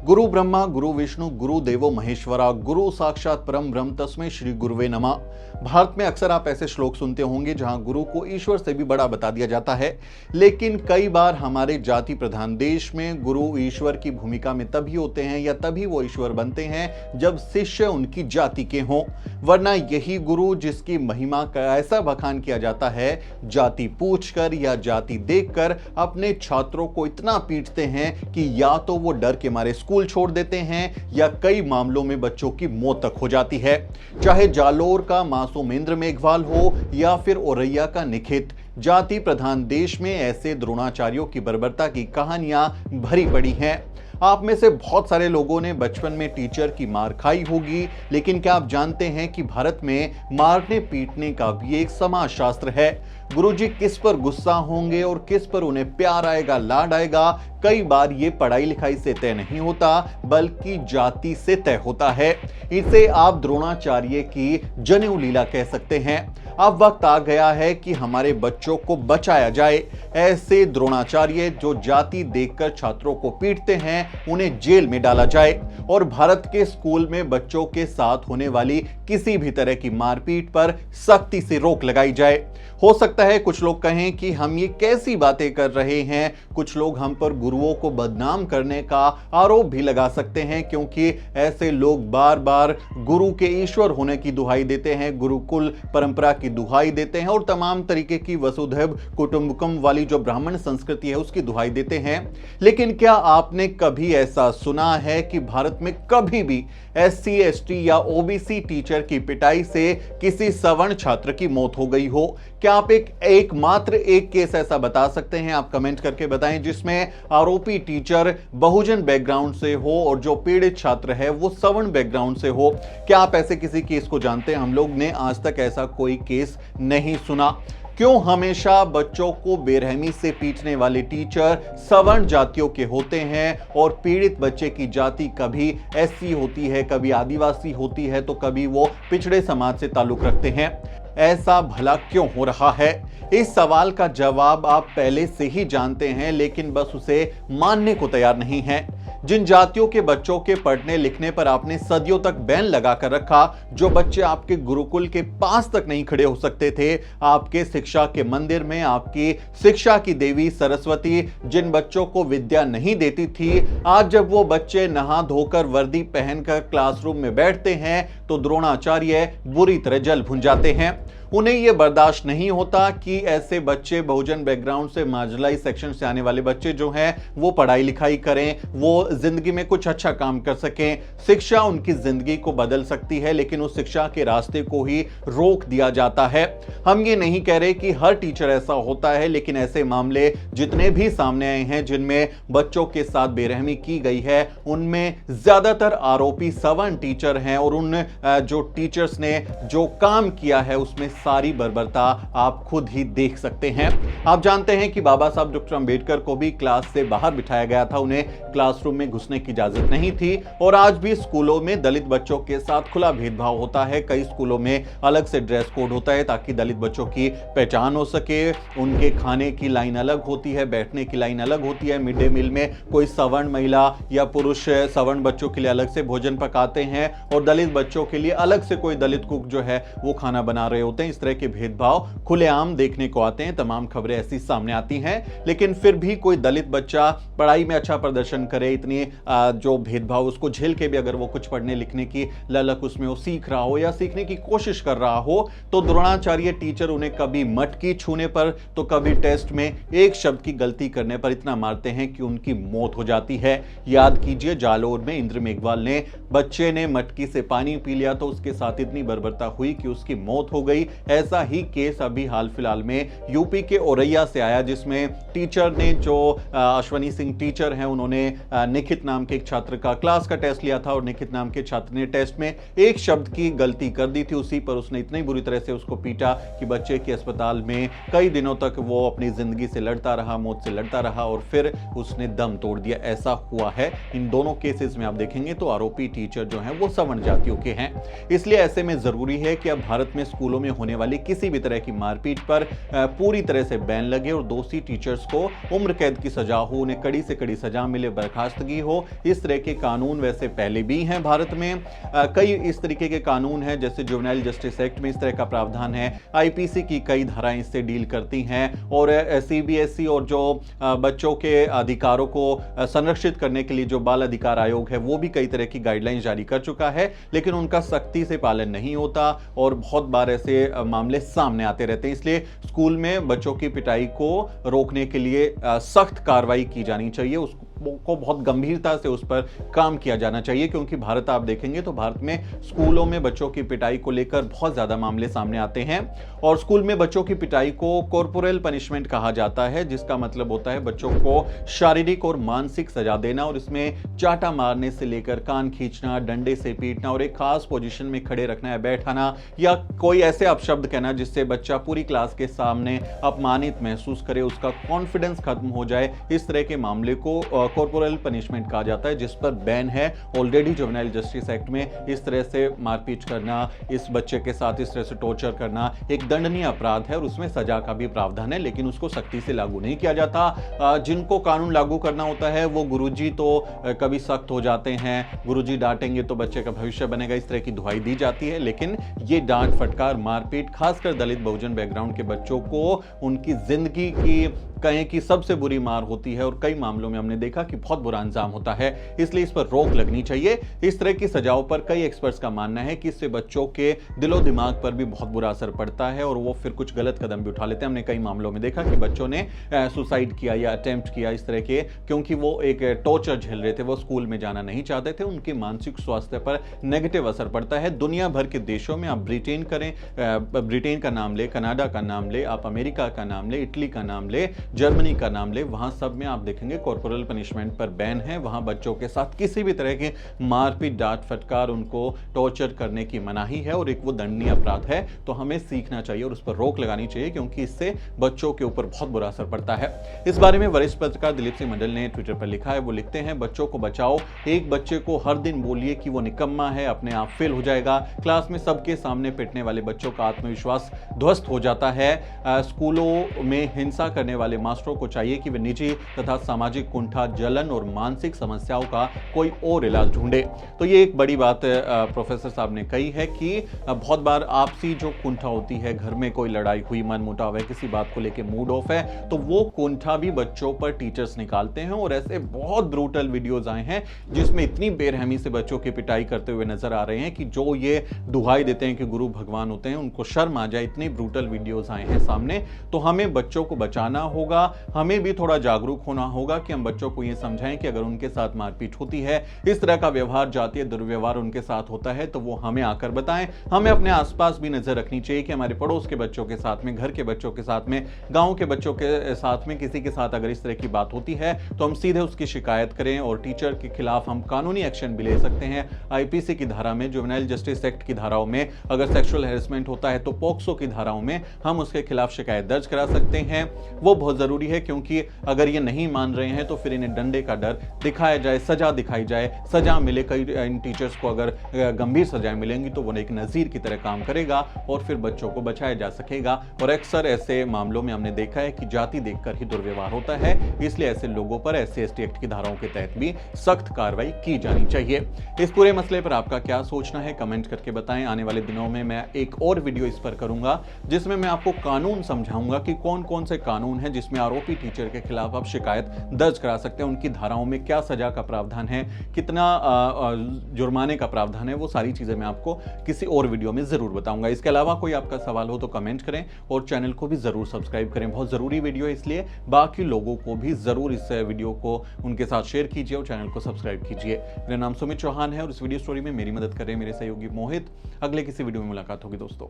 गुरु ब्रह्मा गुरु विष्णु गुरु देवो महेश्वरा गुरु साक्षात परम ब्रह्म तस्मै श्री गुरुवे नमः। भारत में अक्सर आप ऐसे श्लोक सुनते होंगे जहां गुरु को ईश्वर से भी बड़ा बता दिया जाता है, लेकिन कई बार हमारे जाति प्रधान देश में गुरु ईश्वर की भूमिका में तभी होते हैं या तभी वो ईश्वर बनते हैं जब शिष्य उनकी जाति के हों, वरना यही गुरु जिसकी महिमा का ऐसा बखान किया जाता है, जाति पूछकर या जाति देखकर अपने छात्रों को इतना पीटते हैं कि या तो वो डर के मारे स्कूल छोड़ देते हैं या कई मामलों में बच्चों की मौत तक हो जाती है। चाहे जालोर का मासूमेंद्र मेघवाल हो या फिर औरैया का निखित, जाति प्रधान देश में ऐसे द्रोणाचार्यों की बर्बरता की कहानियां भरी पड़ी हैं। आप में से बहुत सारे लोगों ने बचपन में टीचर की मार खाई होगी, लेकिन क्या आप जानते हैं कि भारत में मारने पीटने का भी एक समाजशास्त्र है। गुरुजी किस पर गुस्सा होंगे और किस पर उन्हें प्यार आएगा, लाड आएगा, कई बार ये पढ़ाई लिखाई से तय नहीं होता बल्कि जाति से तय होता है। इसे आप द्रोणाचार्य की जनेऊ लीला कह सकते हैं। अब वक्त आ गया है कि हमारे बच्चों को बचाया जाए। ऐसे द्रोणाचार्य जो जाति देखकर छात्रों को पीटते हैं, उन्हें जेल में डाला जाए और भारत के स्कूल में बच्चों के साथ होने वाली किसी भी तरह की मारपीट पर सख्ती से रोक लगाई जाए। हो सकता है कुछ लोग कहें कि हम ये कैसी बातें कर रहे हैं, कुछ लोग हम पर गुरुओं को बदनाम करने का आरोप भी लगा सकते हैं, क्योंकि ऐसे लोग बार बार गुरु के ईश्वर होने की दुहाई देते हैं, गुरुकुल परंपरा की दुहाई देते हैं और तमाम तरीके की वसुधैव कुटुंबकम वाली जो ब्राह्मण संस्कृति है उसकी दुहाई देते हैं। लेकिन क्या आपने कभी ऐसा सुना है कि भारत में कभी भी SC ST या OBC टीचर की पिटाई से किसी सवर्ण छात्र की मौत हो गई हो? क्या आप एकमात्र एक केस ऐसा बता सकते हैं? आप कमेंट करके बताएं जिसमें आरोपी टीचर बहुजन बैकग्राउंड से हो और जो पीड़ित छात्र है वो सवर्ण बैकग्राउंड से हो। क्या आप ऐसे किसी केस को जानते हैं? हम लोग ने आज तक ऐसा कोई केस नहीं सुना। क्यों हमेशा बच्चों को बेरहमी से पीटने वाले टीचर सवर्ण जातियों के होते हैं और पीड़ित बच्चे की जाति कभी SC होती है, कभी आदिवासी होती है, तो कभी वो पिछड़े समाज से ताल्लुक रखते हैं? ऐसा भला क्यों हो रहा है? इस सवाल का जवाब आप पहले से ही जानते हैं, लेकिन बस उसे मानने को तैयार नहीं हैं। जिन जातियों के बच्चों के पढ़ने लिखने पर आपने सदियों तक बैन लगा कर रखा, जो बच्चे आपके गुरुकुल के पास तक नहीं खड़े हो सकते थे, आपके शिक्षा के मंदिर में आपकी शिक्षा की देवी सरस्वती जिन बच्चों को विद्या नहीं देती थी, आज जब वो बच्चे नहा धोकर वर्दी पहनकर क्लासरूम में बैठते हैं तो द्रोणाचार्य बुरी तरह जल भुन जाते हैं। उन्हें यह बर्दाश्त नहीं होता कि ऐसे बच्चे, बहुजन बैकग्राउंड से, मार्जिनलाइज सेक्शन से आने वाले बच्चे जो हैं वो पढ़ाई लिखाई करें, वो जिंदगी में कुछ अच्छा काम कर सकें। शिक्षा उनकी जिंदगी को बदल सकती है, लेकिन उस शिक्षा के रास्ते को ही रोक दिया जाता है। हम ये नहीं कह रहे कि हर टीचर ऐसा होता है, लेकिन ऐसे मामले जितने भी सामने आए हैं जिनमें बच्चों के साथ बेरहमी की गई है, उनमें ज्यादातर आरोपी सवर्ण टीचर हैं और उन जो टीचर्स ने जो काम किया है उसमें सारी बर्बरता आप खुद ही देख सकते हैं। आप जानते हैं कि बाबा साहब डॉक्टर अंबेडकर को भी क्लास से बाहर बिठाया गया था, उन्हें क्लासरूम में घुसने की इजाजत नहीं थी और आज भी स्कूलों में दलित बच्चों के साथ खुला भेदभाव होता है। कई स्कूलों में अलग से ड्रेस कोड होता है ताकि दलित बच्चों की पहचान हो सके। उनके खाने की लाइन अलग होती है, बैठने की लाइन अलग होती है। मिड डे मील में कोई सवर्ण महिला या पुरुष सवर्ण बच्चों के लिए अलग से भोजन पकाते हैं और दलित बच्चों के लिए अलग से कोई दलित कुक जो है वो खाना बना रहे होते हैं। इस तरह के भेदभाव खुलेआम देखने को आते हैं, तमाम खबरें ऐसी सामने आती हैं, लेकिन फिर भी कोई दलित बच्चा पढ़ाई में अच्छा प्रदर्शन करे, इतनी जो भेदभाव उसको झेल के भी अगर वो कुछ पढ़ने लिखने की ललक उसमें वो सीख रहा हो या सीखने की कोशिश कर रहा हो, तो द्रोणाचार्य टीचर उन्हें कभी मटकी छूने पर तो कभी टेस्ट में एक शब्द की गलती करने पर इतना मारते हैं कि उनकी मौत हो जाती है। याद कीजिए, जालोर में इंद्र मेघवाल ने, बच्चे ने मटकी से पानी पी लिया तो उसके साथ इतनी बर्बरता हुई कि उसकी मौत हो गई। ऐसा ही केस अभी हाल फिलहाल में यूपी के औरैया से आया, जिसमें टीचर ने, जो अश्वनी सिंह टीचर हैं, उन्होंने निखित नाम के एक छात्र का क्लास का टेस्ट लिया था और निखित नाम के छात्र ने टेस्ट में एक शब्द की गलती कर दी थी। उसी पर उसने इतनी बुरी तरह से उसको पीटा कि बच्चे के अस्पताल में कई दिनों तक वो अपनी जिंदगी से लड़ता रहा, मौत से लड़ता रहा और फिर उसने दम तोड़ दिया। ऐसा हुआ है। इन दोनों केसेस में आप देखेंगे तो आरोपी टीचर जो हैं वो सवर्ण जातियों के हैं। इसलिए ऐसे में जरूरी है कि अब भारत में स्कूलों में होने वाली किसी भी तरह की मारपीट पर पूरी तरह से बैन लगे और दोषी टीचर्स को उम्र कैद की सजा हो, उन्हें कड़ी से कड़ी सजा मिले, बर्खास्तगी हो। इस तरह के कानून वैसे पहले भी हैं भारत में, कई इस तरीके के कानून हैं, जैसे जुवेनाइल जस्टिस एक्ट में इस तरह का प्रावधान है, आईपीसी की कई धाराएं इससे डील करती हैं और सीबीएसई और जो बच्चों के अधिकारों को संरक्षित करने के लिए जो बाल अधिकार आयोग है वो भी कई तरह की गाइडलाइंस जारी कर चुका है, लेकिन उनका सख्ती से पालन नहीं होता और बहुत बार ऐसे मामले सामने आते रहते हैं। इसलिए स्कूल में बच्चों की पिटाई को रोकने के लिए सख्त कार्रवाई की जानी चाहिए, उसको बहुत गंभीरता से उस पर काम किया जाना चाहिए, क्योंकि भारत आप देखेंगे तो भारत में स्कूलों में बच्चों की पिटाई को लेकर बहुत ज्यादा मामले सामने आते हैं और स्कूल में बच्चों की पिटाई को कॉर्पोरल पनिशमेंट कहा जाता है, जिसका मतलब होता है बच्चों को शारीरिक और मानसिक सजा देना और इसमें चाटा मारने से लेकर कान खींचना, डंडे से पीटना और एक खास पोजीशन में खड़े रखना या बैठाना या कोई ऐसे अपशब्द कहना जिससे बच्चा पूरी क्लास के सामने अपमानित महसूस करे, उसका कॉन्फिडेंस खत्म हो जाए, इस तरह के मामले को कॉर्पोरल पनिशमेंट कहा जाता है, जिस पर बैन है ऑलरेडी जुवेनाइल जस्टिस एक्ट में। इस तरह से मारपीट करना, इस बच्चे के साथ इस तरह से टॉर्चर करना एक दंडनीय अपराध है और उसमें सजा का भी प्रावधान है, लेकिन उसको सख्ती से लागू नहीं किया जाता। जिनको कानून लागू करना होता है वो गुरुजी तो कभी सख्त हो जाते हैं, गुरुजी डांटेंगे तो बच्चे का भविष्य बनेगा, इस तरह की दुहाई दी जाती है, लेकिन ये डांट फटकार मारपीट खासकर दलित बहुजन बैकग्राउंड के बच्चों को उनकी जिंदगी की कहें कि सबसे बुरी मार होती है और कई मामलों में हमने देखा कि बहुत बुरा अंजाम होता है, इसलिए इस पर रोक लगनी चाहिए। इस तरह की सजाओं पर कई एक्सपर्ट्स का मानना है कि इससे बच्चों के दिलो दिमाग पर भी बहुत बुरा असर पड़ता है और वो फिर कुछ गलत कदम भी उठा लेते हैं। हमने कई मामलों में देखा कि बच्चों ने सुसाइड किया या अटेम्प्ट किया इस तरह के, क्योंकि वो एक टॉर्चर झेल रहे थे, वो स्कूल में जाना नहीं चाहते थे, उनके मानसिक स्वास्थ्य पर नेगेटिव असर पड़ता है। दुनिया भर के देशों में आप ब्रिटेन करें, ब्रिटेन का नाम ले, कनाडा का नाम ले, आप अमेरिका का नाम ले, इटली का नाम ले, जर्मनी का नाम ले, वहां सब में आप देखेंगे कॉर्पोरल पनिशमेंट पर बैन है। वहां बच्चों के साथ किसी भी तरह के मारपीट, डांट फटकार, उनको टॉर्चर करने की मनाही है और एक वो दंडनीय अपराध है। तो हमें सीखना चाहिए और उस पर रोक लगानी चाहिए, क्योंकि इससे बच्चों के ऊपर बहुत बुरा असर पड़ता है। इस बारे में वरिष्ठ पत्रकार दिलीप सिंह मंडल ने ट्विटर पर लिखा है। वो लिखते हैं, बच्चों को बचाओ, एक बच्चे को हर दिन बोलिए कि वो निकम्मा है, अपने आप फेल हो जाएगा। क्लास में सबके सामने पिटने वाले बच्चों का आत्मविश्वास ध्वस्त हो जाता है। स्कूलों में हिंसा करने वाले मास्टरों को चाहिए कि वे निजी तथा सामाजिक कुंठा, जलन और मानसिक समस्याओं का कोई और इलाज ढूंढे। तो ये एक बड़ी बात प्रोफेसर साहब ने कही है कि बहुत बार आपसी जो कुंठा होती है, घर में कोई लड़ाई हुई, मन मुटाव है, किसी बात को लेके मूड ऑफ है, तो वो कुंठा भी बच्चों पर टीचर्स निकालते हैं और ऐसे बहुत ब्रूटल वीडियोज आए हैं जिसमें इतनी बेरहमी से बच्चों की पिटाई करते हुए नजर आ रहे हैं कि जो ये दुहाई देते हैं कि गुरु भगवान होते हैं उनको शर्म आ जाए। इतनी ब्रूटल वीडियोज आए हैं सामने। तो हमें बच्चों को बचाना होगा, हमें भी थोड़ा जागरूक होना होगा कि हम बच्चों को ये समझाएं कि अगर उनके साथ मारपीट होती है, इस तरह का व्यवहार, जातीय दुर्व्यवहार उनके साथ होता है, तो वो हमें आकर बताएं। हमें अपने आसपास भी नजर रखनी चाहिए कि हमारे पड़ोस के बच्चों के साथ में, घर के बच्चों के साथ में, गांव के बच्चों के साथ में, किसी के साथ अगर इस तरह की बात होती है तो हम सीधे उसकी शिकायत करें और टीचर के खिलाफ हम कानूनी एक्शन भी ले सकते हैं। आईपीसी की धारा में, जुवेनाइल जस्टिस एक्ट की धाराओं में अगर सेक्सुअल हैरेसमेंट होता है तो पोक्सो की धाराओं में हम उसके खिलाफ शिकायत दर्ज करा सकते हैं। वो बहुत जरूरी है, क्योंकि अगर ये नहीं मान रहे हैं तो फिर इन्हें डंडे का डर दिखाया जाए, सजा दिखाई जाए, सजा मिले। कई इन टीचर्स को अगर गंभीर सजाएं मिलेंगी तो वो एक नजीर की तरह काम करेगा और फिर बच्चों को बचाया जा सकेगा। और अक्सर ऐसे मामलों में हमने देखा है कि जाति देखकर ही दुर्व्यवहार होता है, इसलिए ऐसे लोगों पर SC/ST एक्ट की धाराओं के तहत भी सख्त कार्रवाई की जानी चाहिए। इस पूरे मसले पर आपका क्या सोचना है कमेंट करके बताएं। आने वाले दिनों में मैं एक और वीडियो इस पर करूंगा जिसमें मैं आपको कानून समझाऊंगा कि कौन कौन से कानून है जिसमें आरोपी टीचर के खिलाफ आप शिकायत दर्ज करा सकते हैं, उनकी धाराओं में क्या सजा का प्रावधान है, कितना जुर्माने का प्रावधान है, वो सारी चीजें मैं आपको किसी और वीडियो में जरूर बताऊंगा। इसके अलावा कोई आपका सवाल हो तो कमेंट करें और चैनल को भी जरूर सब्सक्राइब करें। बहुत जरूरी वीडियो है, इसलिए बाकी लोगों को भी जरूर इस वीडियो को उनके साथ शेयर कीजिए और चैनल को सब्सक्राइब कीजिए। मेरा नाम सुमित चौहान है और इस वीडियो स्टोरी में मेरी मदद कर रहे हैं मेरे सहयोगी मोहित। अगले किसी वीडियो में मुलाकात होगी दोस्तों।